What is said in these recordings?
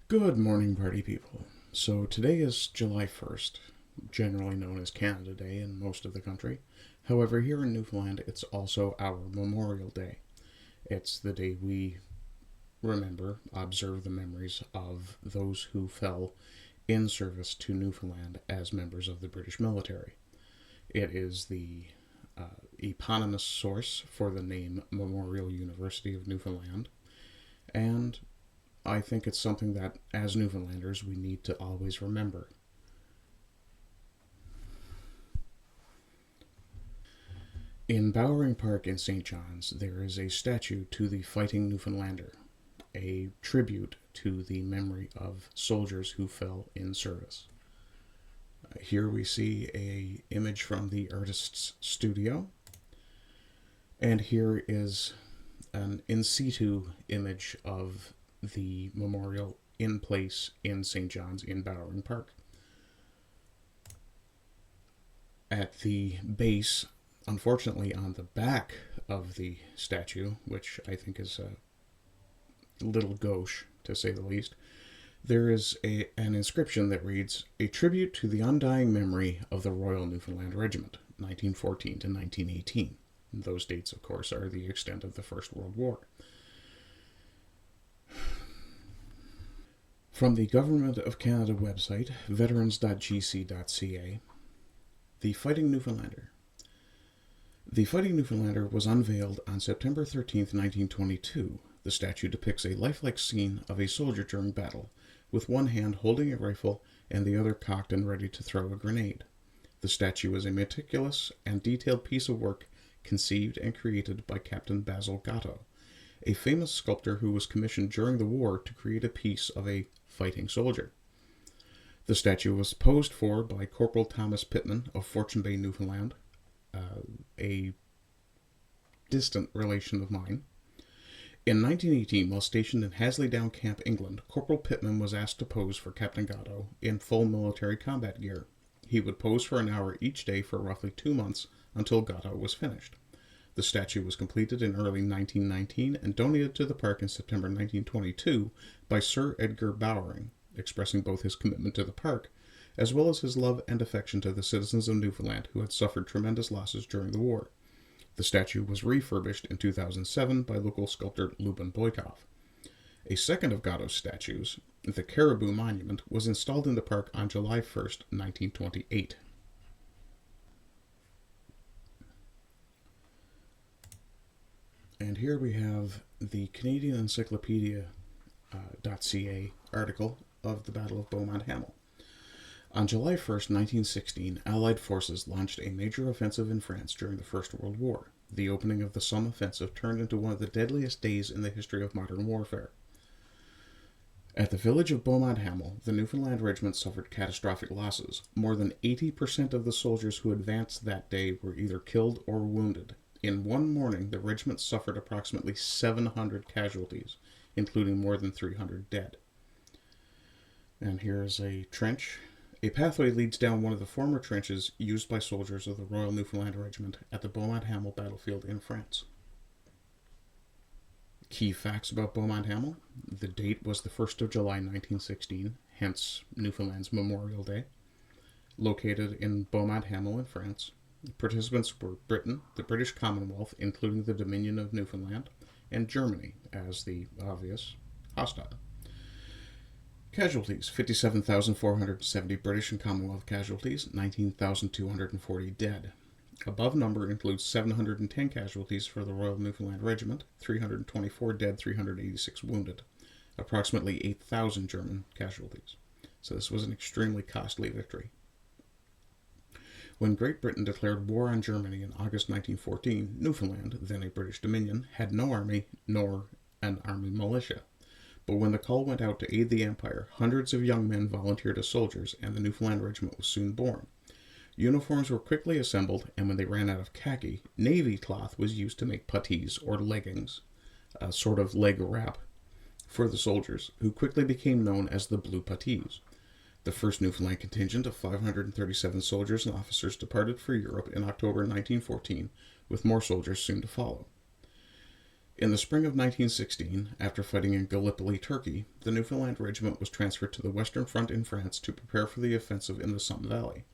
Good morning, party people. So today is July 1st, generally known as Canada Day in most of the country. However, here in Newfoundland, it's also our Memorial Day. It's the day we observe the memories of those who fell in service to Newfoundland as members of the British military. It is the eponymous source for the name Memorial University of Newfoundland, and I think it's something that, as Newfoundlanders, we need to always remember. In Bowering Park in St. John's, there is a statue to the Fighting Newfoundlander, a tribute to the memory of soldiers who fell in service. Here we see an image from the artist's studio, and here is an in situ image of the memorial in place in St. John's in Bowering Park. At the base, unfortunately on the back of the statue, which I think is a little gauche to say the least, there is an inscription that reads, "A tribute to the undying memory of the Royal Newfoundland Regiment, 1914 to 1918. Those dates, of course, are the extent of the First World War. From the Government of Canada website, veterans.gc.ca, The Fighting Newfoundlander. The Fighting Newfoundlander was unveiled on September 13, 1922. The statue depicts a lifelike scene of a soldier during battle, with one hand holding a rifle and the other cocked and ready to throw a grenade. The statue is a meticulous and detailed piece of work conceived and created by Captain Basil Gatto, a famous sculptor who was commissioned during the war to create a piece of a fighting soldier. The statue was posed for by Corporal Thomas Pittman of Fortune Bay, Newfoundland, a distant relation of mine. In 1918, while stationed in Hasley Down Camp, England, Corporal Pittman was asked to pose for Captain Gatto in full military combat gear. He would pose for an hour each day for roughly 2 months until Gatto was finished. The statue was completed in early 1919 and donated to the park in September 1922 by Sir Edgar Bowering, expressing both his commitment to the park as well as his love and affection to the citizens of Newfoundland who had suffered tremendous losses during the war. The statue was refurbished in 2007 by local sculptor Lubin Boykov. A second of Gatto's statues, the Caribou Monument, was installed in the park on July 1st, 1928. And here we have the Canadian Encyclopedia.ca article of the Battle of Beaumont Hamel. On July 1st, 1916, Allied forces launched a major offensive in France during the First World War. The opening of the Somme offensive turned into one of the deadliest days in the history of modern warfare. At the village of Beaumont Hamel, the Newfoundland Regiment suffered catastrophic losses. More than 80% of the soldiers who advanced that day were either killed or wounded. In one morning, the regiment suffered approximately 700 casualties, including more than 300 dead. And here's a trench. A pathway leads down one of the former trenches used by soldiers of the Royal Newfoundland Regiment at the Beaumont Hamel battlefield in France. Key facts about Beaumont Hamel. The date was the 1st of July 1916, hence Newfoundland's Memorial Day. Located in Beaumont Hamel in France. Participants were Britain, the British Commonwealth, including the Dominion of Newfoundland, and Germany as the obvious hostile. Casualties: 57,470 British and Commonwealth casualties, 19,240 dead. Above number includes 710 casualties for the Royal Newfoundland Regiment, 324 dead, 386 wounded. Approximately 8,000 German casualties. So this was an extremely costly victory. When Great Britain declared war on Germany in August 1914, Newfoundland, then a British Dominion, had no army nor an army militia. But when the call went out to aid the Empire, hundreds of young men volunteered as soldiers, and the Newfoundland Regiment was soon born. Uniforms were quickly assembled, and when they ran out of khaki, navy cloth was used to make puttees, or leggings, a sort of leg wrap, for the soldiers, who quickly became known as the Blue Puttees. The first Newfoundland contingent of 537 soldiers and officers departed for Europe in October 1914, with more soldiers soon to follow. In the spring of 1916, after fighting in Gallipoli, Turkey, the Newfoundland Regiment was transferred to the Western Front in France to prepare for the offensive in the Somme Valley.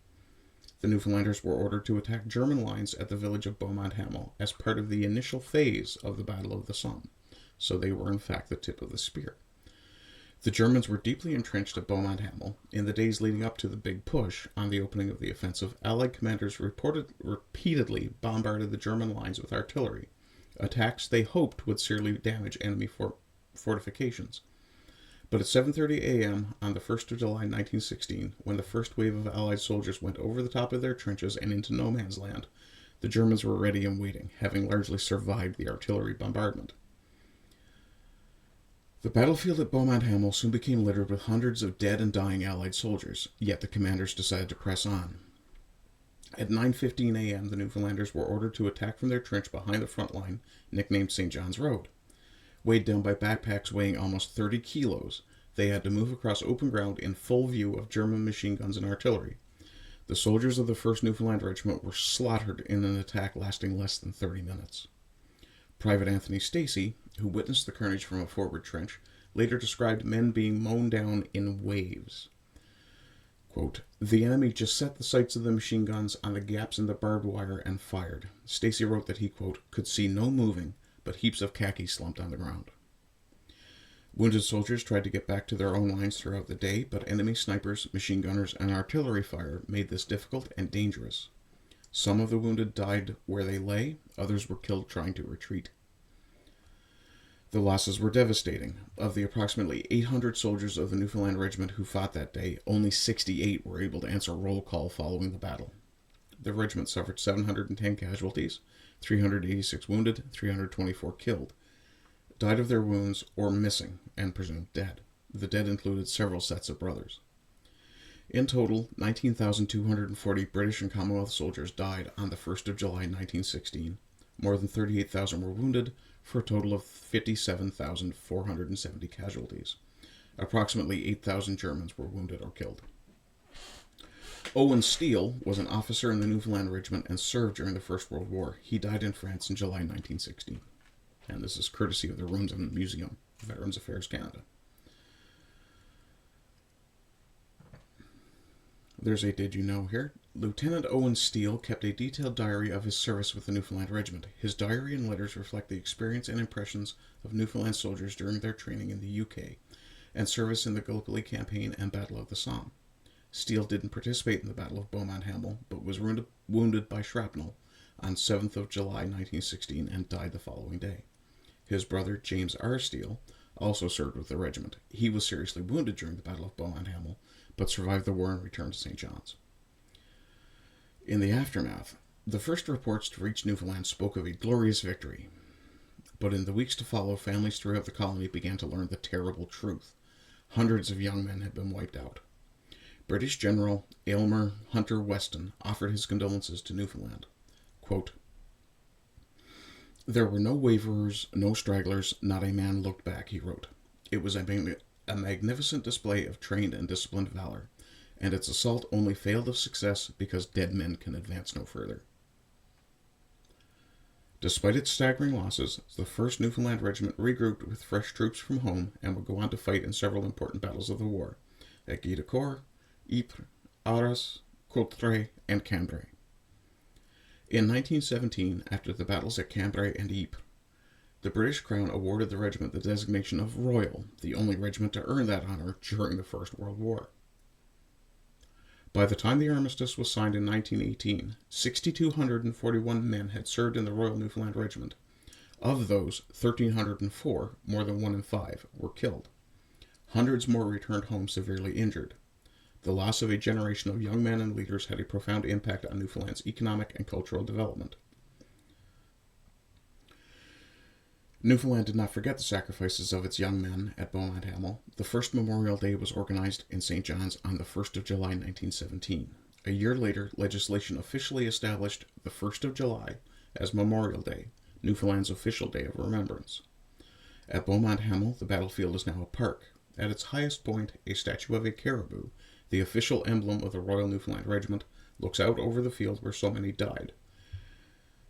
The Newfoundlanders were ordered to attack German lines at the village of Beaumont-Hamel as part of the initial phase of the Battle of the Somme, so they were in fact the tip of the spear. The Germans were deeply entrenched at Beaumont-Hamel. In the days leading up to the Big Push on the opening of the offensive, Allied commanders repeatedly bombarded the German lines with artillery, attacks they hoped would severely damage enemy fortifications. But at 7:30 a.m. on the 1st of July 1916, when the first wave of Allied soldiers went over the top of their trenches and into no man's land, the Germans were ready and waiting, having largely survived the artillery bombardment. The battlefield at Beaumont-Hamel soon became littered with hundreds of dead and dying Allied soldiers, yet the commanders decided to press on. At 9:15 a.m., the Newfoundlanders were ordered to attack from their trench behind the front line, nicknamed St. John's Road. Weighed down by backpacks weighing almost 30 kilos, they had to move across open ground in full view of German machine guns and artillery. The soldiers of the 1st Newfoundland Regiment were slaughtered in an attack lasting less than 30 minutes. Private Anthony Stacy, who witnessed the carnage from a forward trench, later described men being mown down in waves. Quote, "The enemy just set the sights of the machine guns on the gaps in the barbed wire and fired." Stacy wrote that he, quote, "could see no moving, but heaps of khaki slumped on the ground." Wounded soldiers tried to get back to their own lines throughout the day, but enemy snipers, machine gunners, and artillery fire made this difficult and dangerous. Some of the wounded died where they lay, others were killed trying to retreat. The losses were devastating. Of the approximately 800 soldiers of the Newfoundland Regiment who fought that day, only 68 were able to answer roll call following the battle. The regiment suffered 710 casualties, 386 wounded, 324 killed, died of their wounds or missing and presumed dead. The dead included several sets of brothers. In total, 19,240 British and Commonwealth soldiers died on the 1st of July 1916. More than 38,000 were wounded, for a total of 57,470 casualties. Approximately 8,000 Germans were wounded or killed. Owen Steele was an officer in the Newfoundland Regiment and served during the First World War. He died in France in July 1916. And this is courtesy of the Runza Museum, Veterans Affairs Canada. There's a did you know here. Lieutenant Owen Steele kept a detailed diary of his service with the Newfoundland Regiment. His diary and letters reflect the experience and impressions of Newfoundland soldiers during their training in the UK and service in the Gallipoli Campaign and Battle of the Somme. Steele didn't participate in the Battle of Beaumont-Hamel, but was wounded by shrapnel on 7th of July 1916 and died the following day. His brother, James R. Steele, also served with the regiment. He was seriously wounded during the Battle of Beaumont-Hamel, but survived the war and returned to St. John's. In the aftermath, the first reports to reach Newfoundland spoke of a glorious victory. But in the weeks to follow, families throughout the colony began to learn the terrible truth. Hundreds of young men had been wiped out. British General Aylmer Hunter Weston offered his condolences to Newfoundland. Quote, "There were no waverers, no stragglers, not a man looked back," he wrote. "It was a magnificent display of trained and disciplined valor, and its assault only failed of success because dead men can advance no further." Despite its staggering losses, the 1st Newfoundland Regiment regrouped with fresh troops from home and would go on to fight in several important battles of the war, at GETTR, Ypres, Arras, Courtrai, and Cambrai. In 1917, after the battles at Cambrai and Ypres, the British Crown awarded the regiment the designation of Royal, the only regiment to earn that honor during the First World War. By the time the armistice was signed in 1918, 6,241 men had served in the Royal Newfoundland Regiment. Of those, 1,304, more than 1 in 5, were killed. Hundreds more returned home severely injured. The loss of a generation of young men and leaders had a profound impact on Newfoundland's economic and cultural development. Newfoundland did not forget the sacrifices of its young men at Beaumont-Hamel. The first Memorial Day was organized in St. John's on the 1st of July 1917. A year later, legislation officially established the 1st of July as Memorial Day, Newfoundland's official day of remembrance. At Beaumont-Hamel, the battlefield is now a park. At its highest point, a statue of a caribou, the official emblem of the Royal Newfoundland Regiment, looks out over the field where so many died.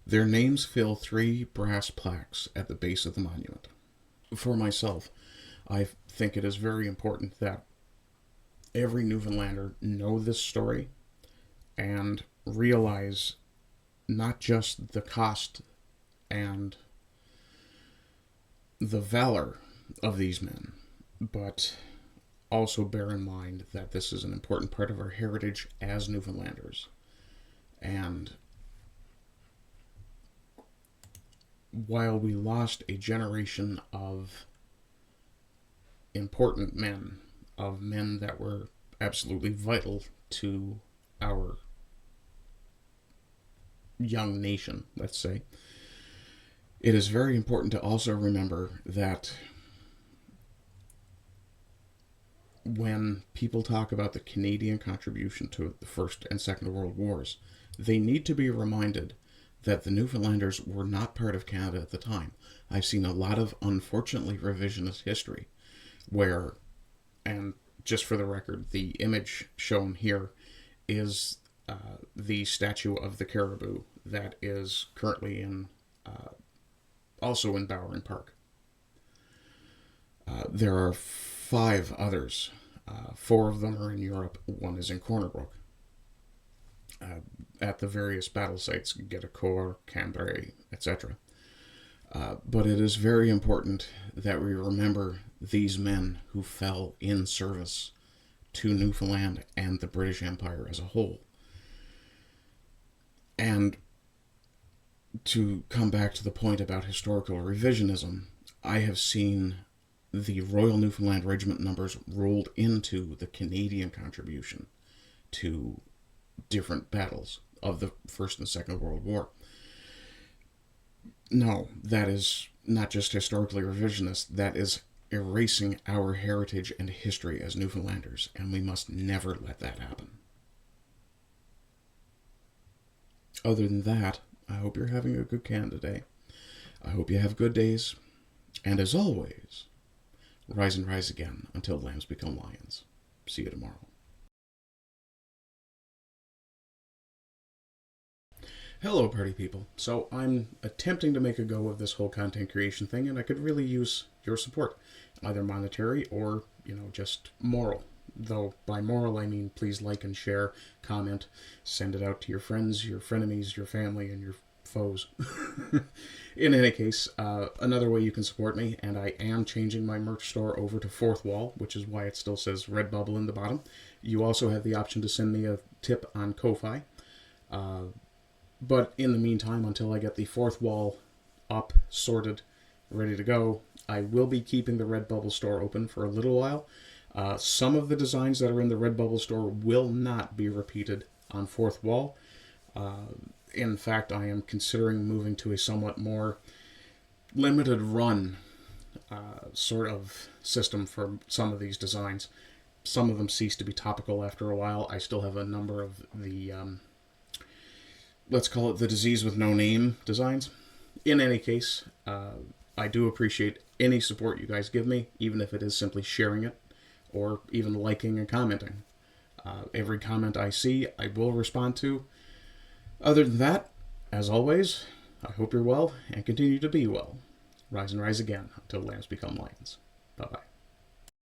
Their names fill 3 brass plaques at the base of the monument. For myself, I think it is very important that every Newfoundlander know this story and realize not just the cost and the valor of these men, but also bear in mind that this is an important part of our heritage as Newfoundlanders. And while we lost a generation of important men, of men that were absolutely vital to our young nation, let's say, it is very important to also remember that when people talk about the Canadian contribution to the First and Second World Wars, they need to be reminded that the Newfoundlanders were not part of Canada at the time. I've seen a lot of, unfortunately, revisionist history where, and just for the record, the image shown here is the statue of the caribou that is currently in, also in Bowering Park. There are 5 others. 4 of them are in Europe. 1 is in Corner Brook. At the various battle sites, GETTR, Cambrai, etc. But it is very important that we remember these men who fell in service to Newfoundland and the British Empire as a whole. And to come back to the point about historical revisionism, I have seen the Royal Newfoundland Regiment numbers rolled into the Canadian contribution to different battles of the First and Second World War. No, that is not just historically revisionist, that is erasing our heritage and history as Newfoundlanders, and we must never let that happen. Other than that, I hope you're having a good Canada Day. I hope you have good days, and as always, rise and rise again until lambs become lions. See you tomorrow. Hello, party people. So I'm attempting to make a go of this whole content creation thing, and I could really use your support, either monetary or, just moral. Though by moral I mean please like and share, comment, send it out to your friends, your frenemies, your family, and your foes. In any case, another way you can support me, and I am changing my merch store over to Fourth Wall, which is why it still says Redbubble in the bottom. You also have the option to send me a tip on Ko-Fi. But in the meantime, until I get the Fourth Wall up, sorted, ready to go, I will be keeping the Redbubble store open for a little while. Some of the designs that are in the Redbubble store will not be repeated on Fourth Wall. In fact, I am considering moving to a somewhat more limited run sort of system for some of these designs. Some of them cease to be topical after a while. I still have a number of the, let's call it the disease with no name designs. In any case, I do appreciate any support you guys give me, even if it is simply sharing it or even liking and commenting. Every comment I see, I will respond to. Other than that, as always, I hope you're well and continue to be well. Rise and rise again until lambs become lions. Bye-bye.